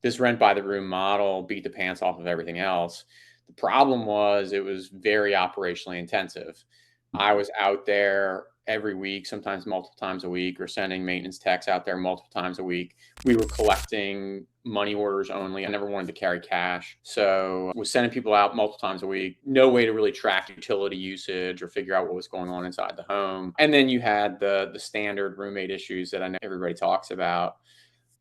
this rent by the room model beat the pants off of everything else. The problem was it was very operationally intensive. I was out there every week, sometimes multiple times a week, or sending maintenance techs out there multiple times a week. We were collecting money orders only. I never wanted to carry cash. So I was sending people out multiple times a week. No way to really track utility usage or figure out what was going on inside the home. And then you had the standard roommate issues that I know everybody talks about.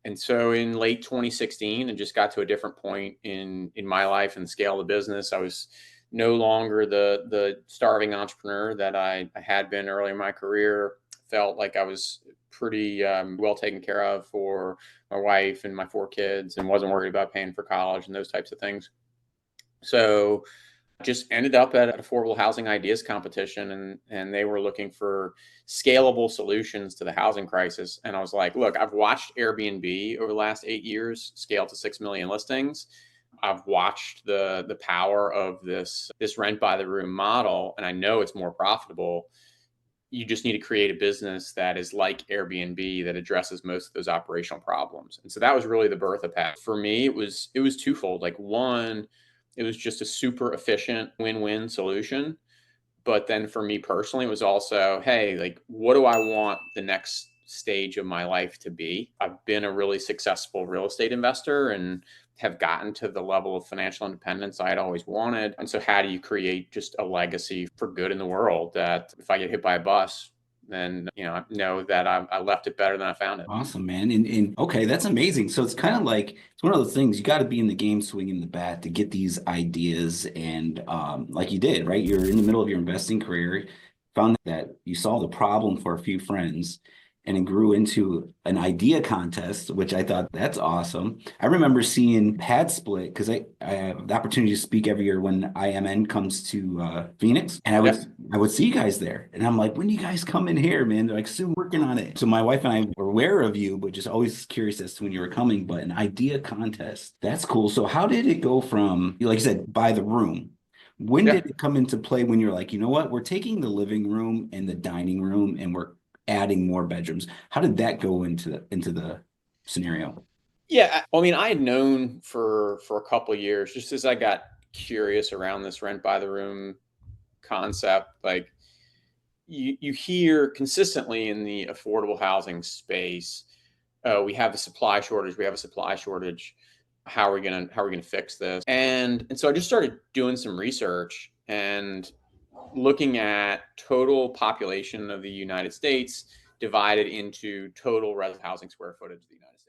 And so in late 2016, and just got to a different point in my life and scale of the business. I was no longer the starving entrepreneur that I had been early in my career. Felt like I was pretty well taken care of for my wife and my 4 kids, and wasn't worried about paying for college and those types of things. So just ended up at an affordable housing ideas competition, and they were looking for scalable solutions to the housing crisis. And I was like, look, I've watched Airbnb over the last 8 years scale to 6 million listings. I've watched the power of this rent by the room model, and I know it's more profitable. You just need to create a business that is like Airbnb, that addresses most of those operational problems. And so that was really the birth of Pat. For me, it was twofold. Like, one, it was just a super efficient win-win solution. But then for me personally, it was also, hey, like, what do I want the next stage of my life to be? I've been a really successful real estate investor and have gotten to the level of financial independence I had always wanted. And so how do you create just a legacy for good in the world, that if I get hit by a bus, then, I know that I left it better than I found it. Awesome, man. And okay, that's amazing. So it's kind of like it's one of those things you got to be in the game swinging the bat to get these ideas. And like you did, right? You're in the middle of your investing career, found that you solved a problem for a few friends, and it grew into an idea contest, which I thought that's awesome. I remember seeing Pad Split because I have the opportunity to speak every year when IMN comes to Phoenix, and I Yeah. would I would see you guys there, and I'm like, when do you guys come in here, man? They're like, soon, working on it. So my wife and I were aware of you, but just always curious as to when you were coming. But an idea contest, that's cool. So how did it go from, like you said, by the room? When Yeah. did it come into play when you're like, you know what, we're taking the living room and the dining room and we're adding more bedrooms? How did that go into the scenario? Yeah. I mean, I had known for a couple of years, just as I got curious around this rent by the room concept. Like, you hear consistently in the affordable housing space, we have a supply shortage. We have a supply shortage. How are we gonna fix this? And so I just started doing some research and looking at total population of the United States divided into total res housing square footage of the United States.